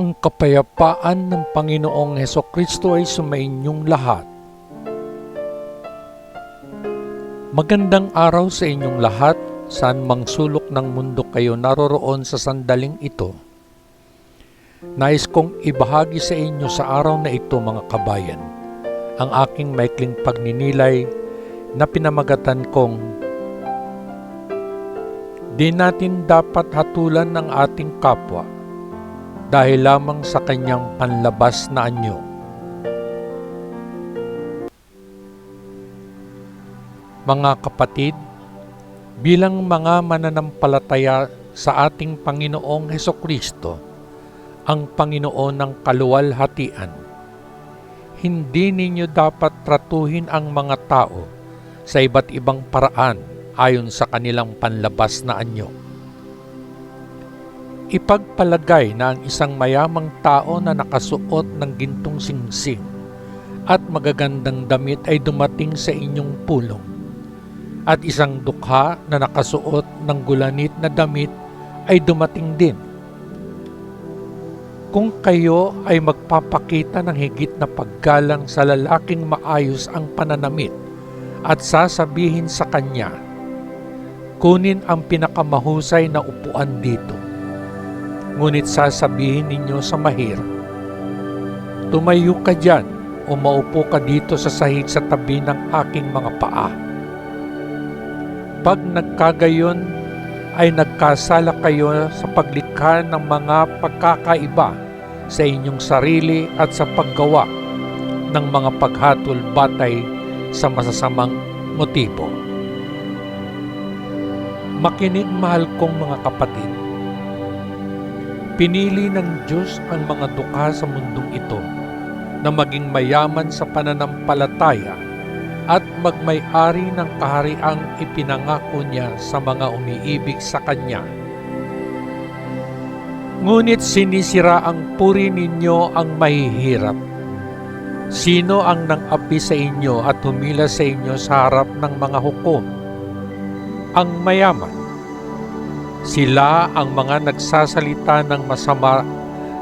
Ang kapayapaan ng Panginoong Hesukristo ay sumainyong lahat. Magandang araw sa inyong lahat, saan mang sulok ng mundo kayo naroroon sa sandaling ito. Nais kong ibahagi sa inyo sa araw na ito, mga kabayan, ang aking maikling pagninilay na pinamagatan kong di natin dapat hatulan ng ating kapwa dahil lamang sa kanyang panlabas na anyo. Mga kapatid, bilang mga mananampalataya sa ating Panginoong Hesukristo, ang Panginoon ng kaluwalhatian, hindi ninyo dapat tratuhin ang mga tao sa iba't ibang paraan ayon sa kanilang panlabas na anyo. Ipagpalagay na ang isang mayamang tao na nakasuot ng gintong singsing at magagandang damit ay dumating sa inyong pulong, at isang dukha na nakasuot ng gulanit na damit ay dumating din. Kung kayo ay magpapakita ng higit na paggalang sa lalaking maayos ang pananamit at sasabihin sa kanya, kunin ang pinakamahusay na upuan dito, ngunit sasabihin ninyo sa mahirap, tumayo ka dyan o maupo ka dito sa sahig sa tabi ng aking mga paa. Pag nagkagayon ay nagkasala kayo sa paglikha ng mga pagkakaiba sa inyong sarili at sa paggawa ng mga paghatol batay sa masasamang motibo. Makinig, mahal kong mga kapatid. Pinili ng Diyos ang mga dukha sa mundong ito na maging mayaman sa pananampalataya at magmay-ari ng kahariang ipinangako niya sa mga umiibig sa Kanya. Ngunit sinisira ang puri ninyo ang mahihirap. Sino ang nang-api sa inyo at humila sa inyo sa harap ng mga hukom? Ang mayaman. Sila ang mga nagsasalita ng masama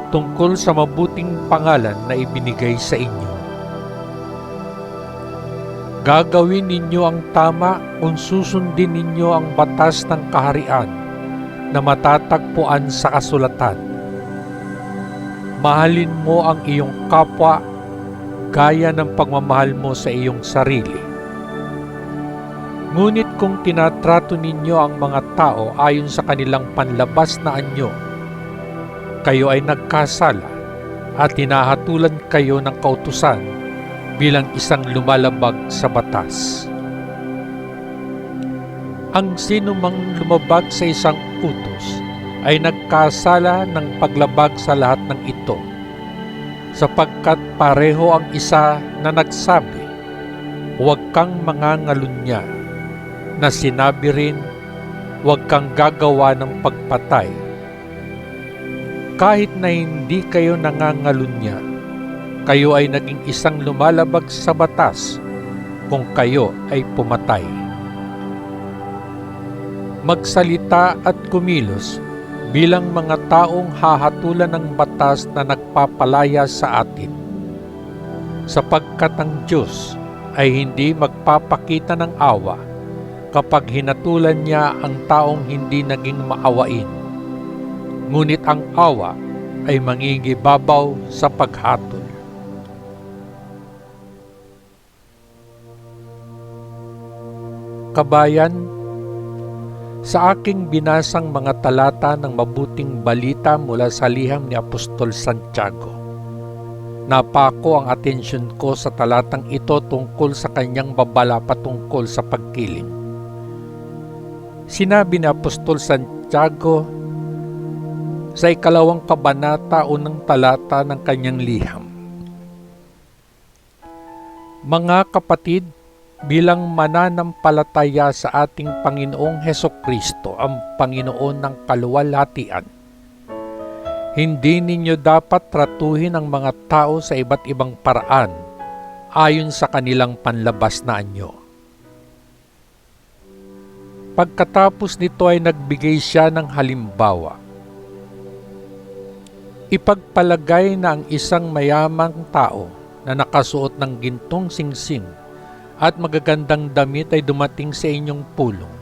tungkol sa mabuting pangalan na ibinigay sa inyo. Gagawin ninyo ang tama kung susundin ninyo ang batas ng kaharian na matatagpuan sa kasulatan. Mahalin mo ang iyong kapwa gaya ng pagmamahal mo sa iyong sarili. Ngunit kung tinatrato ninyo ang mga tao ayon sa kanilang panlabas na anyo, kayo ay nagkasala at hinahatulan kayo ng kautusan bilang isang lumalabag sa batas. Ang sinumang lumabag sa isang utos ay nagkasala ng paglabag sa lahat ng ito, sapagkat pareho ang isa na nagsabi, huwag kang mangangalunya, na sinabi rin, huwag kang gagawa ng pagpatay. Kahit na hindi kayo nangangalunya, kayo ay naging isang lumalabag sa batas kung kayo ay pumatay. Magsalita at kumilos bilang mga taong hahatulan ng batas na nagpapalaya sa atin, sapagkat ang Diyos ay hindi magpapakita ng awa kapag hinatulan niya ang taong hindi naging maawain, ngunit ang awa ay mangingibabaw sa paghatol. Kabayan, sa aking binasang mga talata ng mabuting balita mula sa liham ni Apostol Santiago, napako ang atensyon ko sa talatang ito tungkol sa kanyang babala patungkol sa pagkiling. Sinabi ni Apostol Santiago sa 2 kabanata 1 talata ng kanyang liham, mga kapatid, bilang mananampalataya sa ating Panginoong Hesukristo, ang Panginoon ng kaluwalhatian, hindi ninyo dapat tratuhin ang mga tao sa iba't ibang paraan ayon sa kanilang panlabas na anyo. Pagkatapos nito ay nagbigay siya ng halimbawa. Ipagpalagay na ang isang mayamang tao na nakasuot ng gintong singsing at magagandang damit ay dumating sa inyong pulong,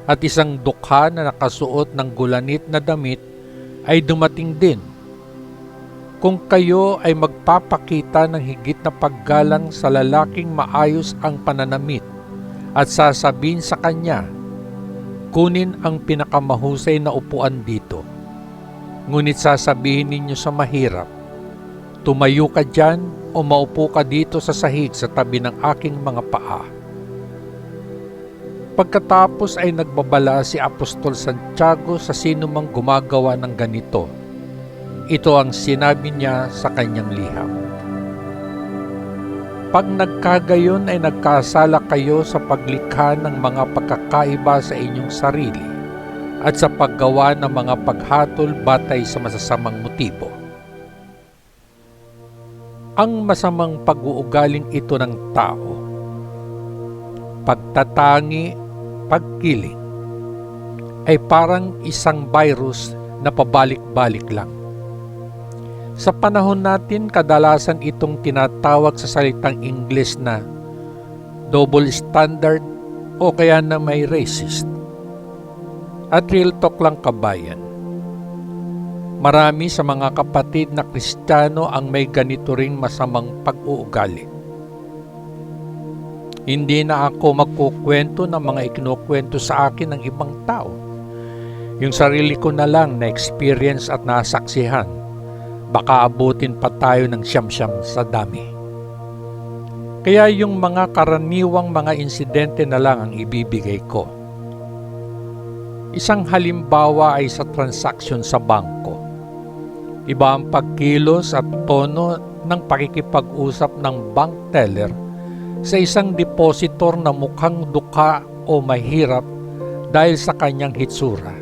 at isang dukha na nakasuot ng gulanit na damit ay dumating din. Kung kayo ay magpapakita ng higit na paggalang sa lalaking maayos ang pananamit at sasabihin sa kanya, kunin ang pinakamahusay na upuan dito, ngunit sasabihin ninyo sa mahirap, tumayo ka dyan o maupo ka dito sa sahig sa tabi ng aking mga paa. Pagkatapos ay nagbabala si Apostol Santiago sa sinumang gumagawa ng ganito. Ito ang sinabi niya sa kanyang liham. Pag nagkagayon ay nagkasala kayo sa paglikha ng mga pagkakaiba sa inyong sarili at sa paggawa ng mga paghatol batay sa masasamang motibo. Ang masamang pag-uugaling ito ng tao, pagtatangi, pagkiling, ay parang isang virus na pabalik-balik lang. Sa panahon natin, kadalasan itong tinatawag sa salitang Ingles na double standard o kaya na may racist. At real talk lang kabayan, marami sa mga kapatid na Kristiyano ang may ganito ring masamang pag-uugali. Hindi na ako magkukwento ng mga ikinukwento sa akin ng ibang tao. Yung sarili ko na lang na experience at nasaksihan, baka abutin pa tayo ng siyam-siyam sa dami. Kaya yung mga karaniwang mga insidente na lang ang ibibigay ko. Isang halimbawa ay sa transaksyon sa bangko. Iba ang pagkilos at tono ng pakikipag-usap ng bank teller sa isang depositor na mukhang dukha o mahirap dahil sa kanyang hitsura,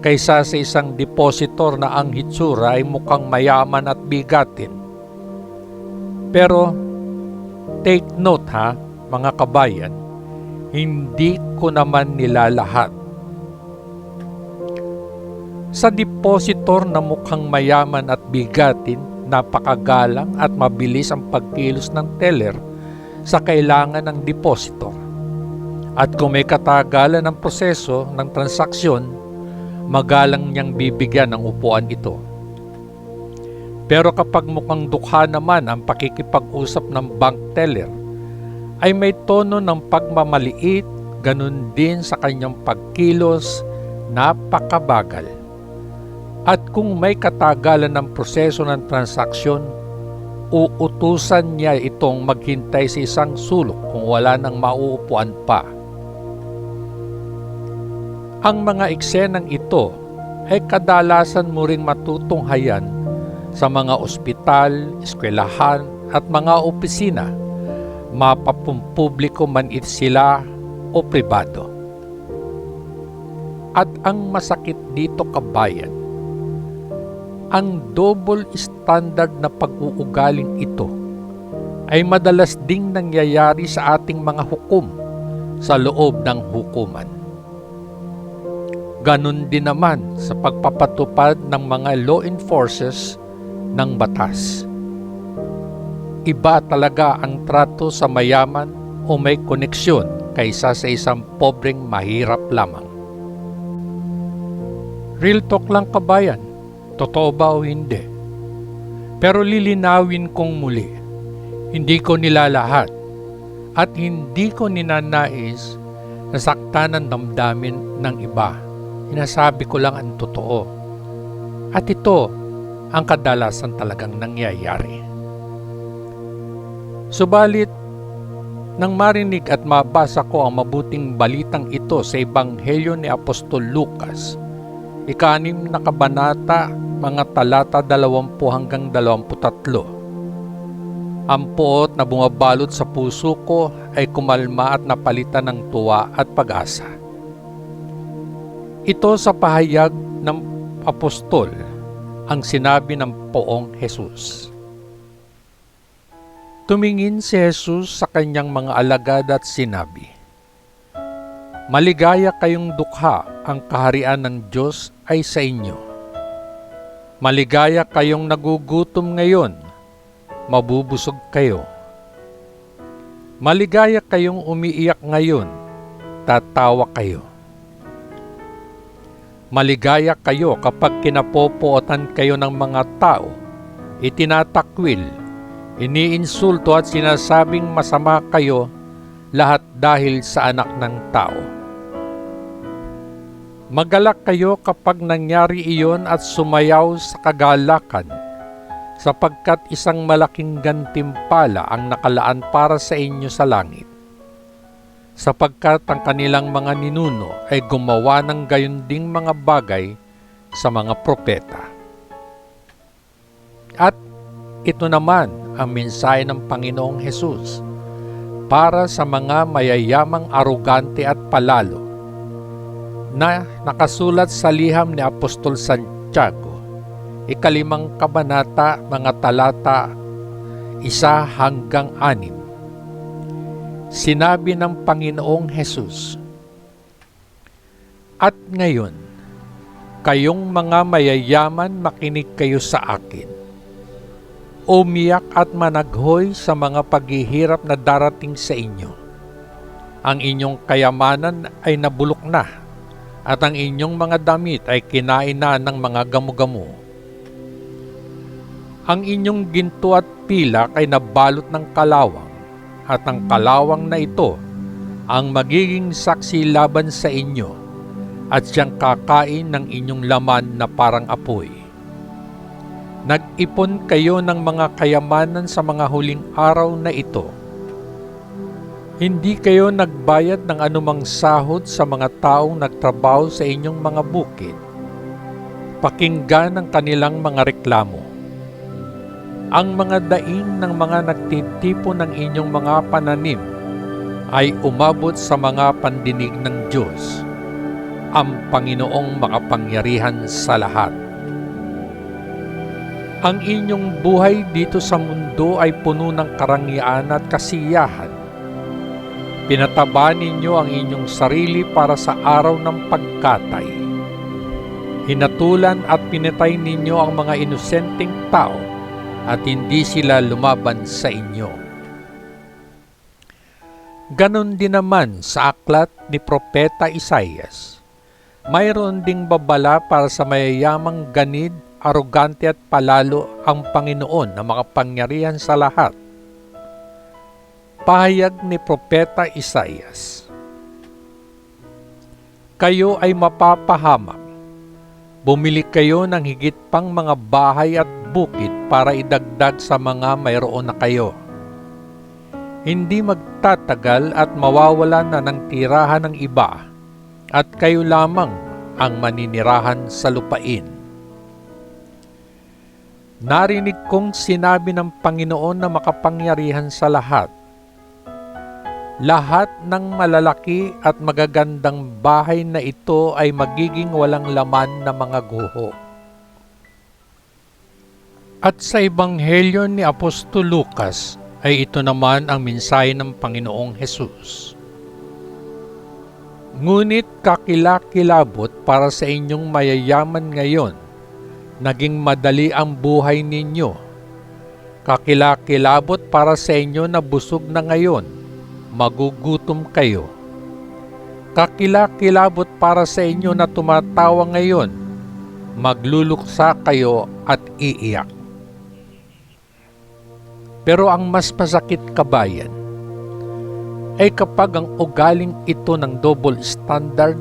kaysa sa isang depositor na ang hitsura ay mukhang mayaman at bigatin. Pero take note ha, mga kabayan, hindi ko naman nilalahat. Sa depositor na mukhang mayaman at bigatin, napakagalang at mabilis ang pagkilos ng teller sa kailangan ng depositor. At kung may katagalan ng proseso ng transaksyon, magalang niyang bibigyan ng upuan ito. Pero kapag mukhang dukha naman ang pakikipag-usap ng bank teller, ay may tono ng pagmamaliit, ganun din sa kanyang pagkilos, napakabagal. At kung may katagalan ng proseso ng transaksyon, uutusan niya itong maghintay sa isang sulok kung wala nang mauupuan pa. Ang mga eksenang ito ay kadalasan mo ring matutunghayan sa mga ospital, eskwelahan at mga opisina, mapapumpubliko man it sila o pribado. At ang masakit dito kabayan, ang double standard na pag-uugaling ito ay madalas ding nangyayari sa ating mga hukom sa loob ng hukuman. Ganon din naman sa pagpapatupad ng mga law enforcers ng batas. Iba talaga ang trato sa mayaman o may koneksyon kaysa sa isang pobreng mahirap lamang. Real talk lang kabayan. Totoo ba o hindi? Pero lilinawin kong muli, hindi ko nilalahat at hindi ko ninanais na saktan ang damdamin ng iba. Hinasabi ko lang ang totoo. At ito ang kadalasan talagang nangyayari. Subalit, nang marinig at mabasa ko ang mabuting balitang ito sa Ebanghelyo ni Apostol Lucas, 6 na kabanata, mga talata 20 hanggang 23. Ang puot na bumabalot sa puso ko ay kumalma at napalitan ng tuwa at pag-asa. Ito sa pahayag ng apostol ang sinabi ng Poong Jesus. Tumingin si Jesus sa kanyang mga alagad at sinabi, "Maligaya kayong dukha, ang kaharian ng Diyos ay sa inyo. Maligaya kayong nagugutom ngayon, mabubusog kayo. Maligaya kayong umiiyak ngayon, tatawa kayo. Maligaya kayo kapag kinapopootan kayo ng mga tao, itinatakwil, iniinsulto at sinasabing masama kayo, lahat dahil sa anak ng tao. Magalak kayo kapag nangyari iyon at sumayaw sa kagalakan, sapagkat isang malaking gantimpala ang nakalaan para sa inyo sa langit. Sapagkat ang kanilang mga ninuno ay gumawa ng gayon ding mga bagay sa mga propeta. At ito naman ang mensahe ng Panginoong Hesus para sa mga mayayamang arugante at palalo na nakasulat sa liham ni Apostol Santiago, 5 kabanata, mga talata 1-6. Sinabi ng Panginoong Hesus, "At ngayon, kayong mga mayayaman, makinig kayo sa akin. Umiyak at managhoy sa mga paghihirap na darating sa inyo. Ang inyong kayamanan ay nabulok na, at ang inyong mga damit ay kinain na ng mga gamo-gamo. Ang inyong ginto at pilak ay nabalot ng kalawang, at ang kalawang na ito ang magiging saksi laban sa inyo, at siyang kakain ng inyong laman na parang apoy. Nag-ipon kayo ng mga kayamanan sa mga huling araw na ito. Hindi kayo nagbayad ng anumang sahod sa mga taong nagtrabaho sa inyong mga bukid. Pakinggan ang kanilang mga reklamo. Ang mga daing ng mga nagtitipon ng inyong mga pananim ay umabot sa mga pandinig ng Diyos, ang Panginoong makapangyarihan sa lahat. Ang inyong buhay dito sa mundo ay puno ng karangyaan at kasiyahan. Pinataba ninyo ang inyong sarili para sa araw ng pagkatay. Hinatulan at pinatay ninyo ang mga inosenteng tao, at hindi sila lumaban sa inyo. Ganon din naman sa aklat ni Propeta Isaias. Mayroon ding babala para sa mayayamang ganid, arugante at palalo ang Panginoon na makapangyarihan sa lahat. Pahayag ni Propeta Isaias, "Kayo ay mapapahamak. Bumili kayo ng higit pang mga bahay at bukid para idagdag sa mga mayroon na kayo. Hindi magtatagal at mawawala na ng tirahan ng iba, at kayo lamang ang maninirahan sa lupain." Narinig kong sinabi ng Panginoon na makapangyarihan sa lahat, "Lahat ng malalaki at magagandang bahay na ito ay magiging walang laman na mga guho." At sa Ebanghelyo ni Apostol Lucas ay ito naman ang mensahe ng Panginoong Hesus. "Ngunit kakilakilabot para sa inyong mayayaman ngayon, naging madali ang buhay ninyo. Kakilakilabot para sa inyo na busog na ngayon, magugutom kayo. Kakilakilabot para sa inyo na tumatawa ngayon, magluluksa kayo at iiyak. Pero ang mas masakit, kabayan, ay kapag ang ugaling ito ng double standard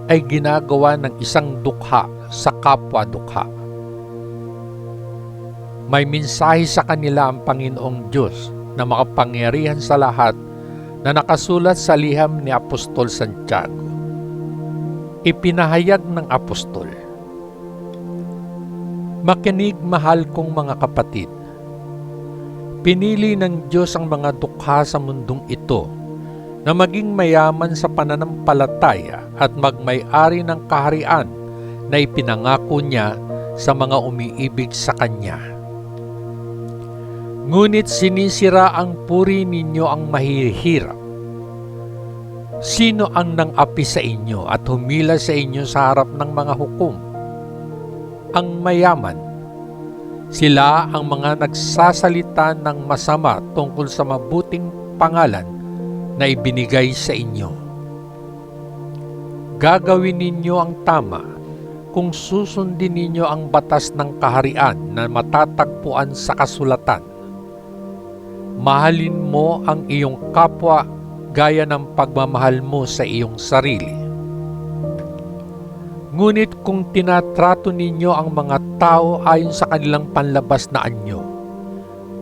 ay ginagawa ng isang dukha sa kapwa-dukha. May mensahe sa kanila ang Panginoong Diyos na makapangyarihan sa lahat na nakasulat sa liham ni Apostol Santiago. Ipinahayag ng apostol, "Makinig, mahal kong mga kapatid. Pinili ng Diyos ang mga dukha sa mundong ito na maging mayaman sa pananampalataya at magmay-ari ng kaharian na ipinangako niya sa mga umiibig sa Kanya. Ngunit sinisira ang puri ninyo ang mahihirap. Sino ang nang-api sa inyo at humila sa inyo sa harap ng mga hukom? Ang mayaman Sila ang mga nagsasalita ng masama tungkol sa mabuting pangalan na ibinigay sa inyo. Gagawin ninyo ang tama kung susundin ninyo ang batas ng kaharian na matatagpuan sa kasulatan. Mahalin mo ang iyong kapwa gaya ng pagmamahal mo sa iyong sarili. Ngunit kung tinatrato ninyo ang mga tao ayon sa kanilang panlabas na anyo,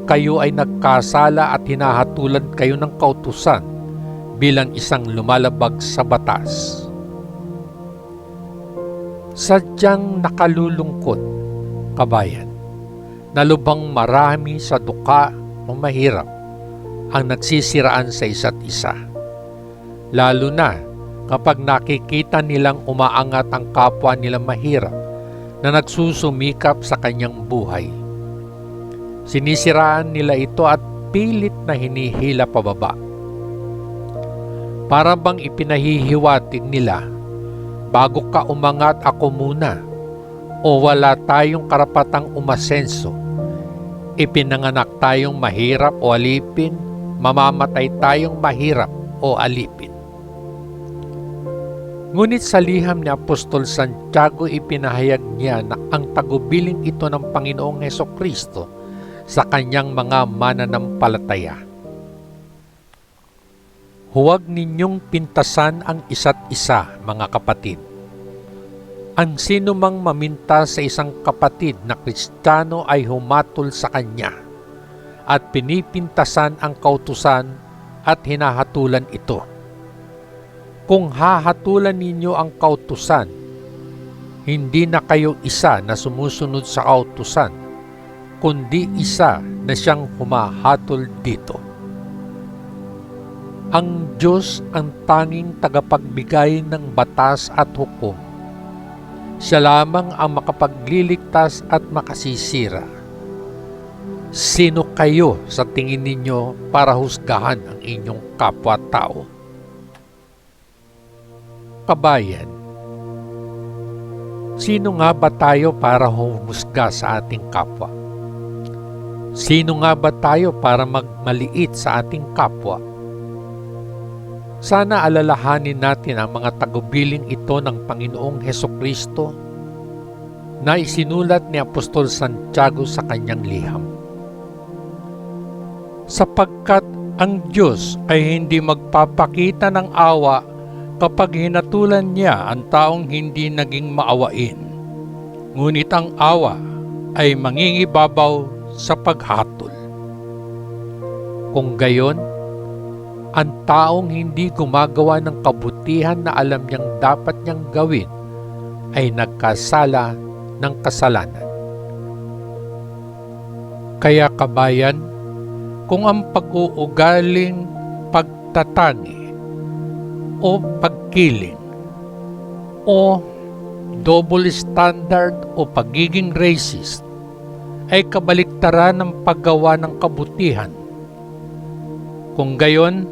kayo ay nagkasala at hinahatulan kayo ng kautusan bilang isang lumalabag sa batas. Sadyang nakalulungkot, kabayan, na lubhang marami sa duka o mahirap ang nagsisiraan sa isa't isa. Lalo na kapag nakikita nilang umaangat ang kapwa nilang mahirap na nagsusumikap sa kanyang buhay. Sinisiraan nila ito at pilit na hinihila pababa. Para bang ipinahihiwatig nila, bago ka umangat ako muna, o wala tayong karapatang umasenso. Ipinanganak tayong mahirap o alipin, mamamatay tayong mahirap o alipin. Ngunit sa liham ni Apostol Santiago, ipinahayag niya na ang tagubiling ito ng Panginoong Hesukristo sa kanyang mga mananampalataya. Huwag ninyong pintasan ang isa't isa, mga kapatid. Ang sino mang maminta sa isang kapatid na Kristiyano ay humatol sa kanya at pinipintasan ang kautusan at hinahatulan ito. Kung hahatulan ninyo ang kautusan, hindi na kayo isa na sumusunod sa kautusan, kundi isa na siyang humahatol dito. Ang Diyos ang tanging tagapagbigay ng batas at hukom. Siya lamang ang makapagliligtas at makasisira. Sino kayo sa tingin ninyo para husgahan ang inyong kapwa-tao? Kabayan, sino nga ba tayo para humusga sa ating kapwa? Sino nga ba tayo para magmaliit sa ating kapwa? Sana alalahanin natin ang mga tagubiling ito ng Panginoong Hesukristo na isinulat ni Apostol Santiago sa kanyang liham. Sapagkat ang Diyos ay hindi magpapakita ng awa kapag hinatulan niya ang taong hindi naging maawain. Ngunit ang awa ay mangingibabaw sa paghatol. Kung gayon, ang taong hindi gumagawa ng kabutihan na alam niyang dapat niyang gawin ay nagkasala ng kasalanan. Kaya kabayan, kung ang pag-uugaling pagtatangi o pagkiling o double standard o pagiging racist ay kabaliktaran ng paggawa ng kabutihan, kung gayon,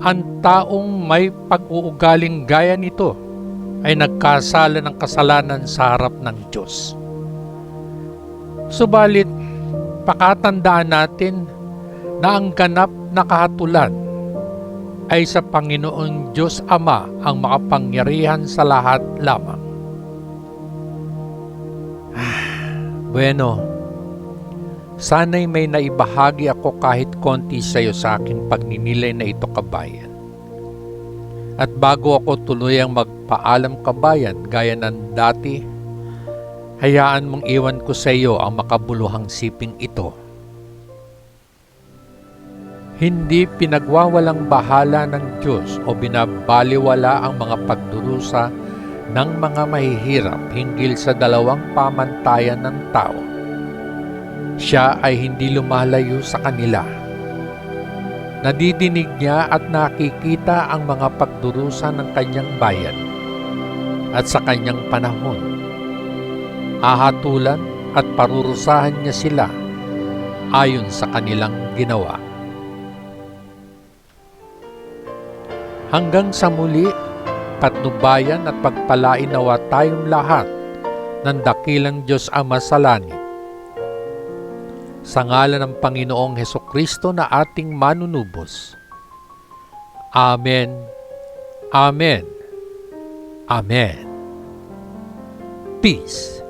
ang taong may pag-uugaling gaya nito ay nagkasala ng kasalanan sa harap ng Diyos. Subalit, pakatandaan natin na ang ganap na kahatulan ay sa Panginoon Diyos Ama ang makapangyarihan sa lahat lamang. Bueno, sana'y may naibahagi ako kahit konti sa iyo sa aking pagninilay na ito, kabayan. At bago ako tuluyang magpaalam, kabayan, gaya ng dati, hayaan mong iwan ko sa iyo ang makabuluhang siping ito. Hindi pinagwawalang bahala ng Diyos o binabaliwala ang mga pagdurusa ng mga mahihirap hinggil sa dalawang pamantayan ng tao. Siya ay hindi lumalayo sa kanila. Nadidinig niya at nakikita ang mga pagdurusa ng kanyang bayan at sa kanyang panahon. Hahatulan at parurusahan niya sila ayon sa kanilang ginawa. Hanggang sa muli, patnubayan at pagpalain nawa tayong lahat ng dakilang Diyos Ama sa langit Sa ngalan ng Panginoong Hesukristo na ating manunubos. Amen. Amen. Amen. Peace.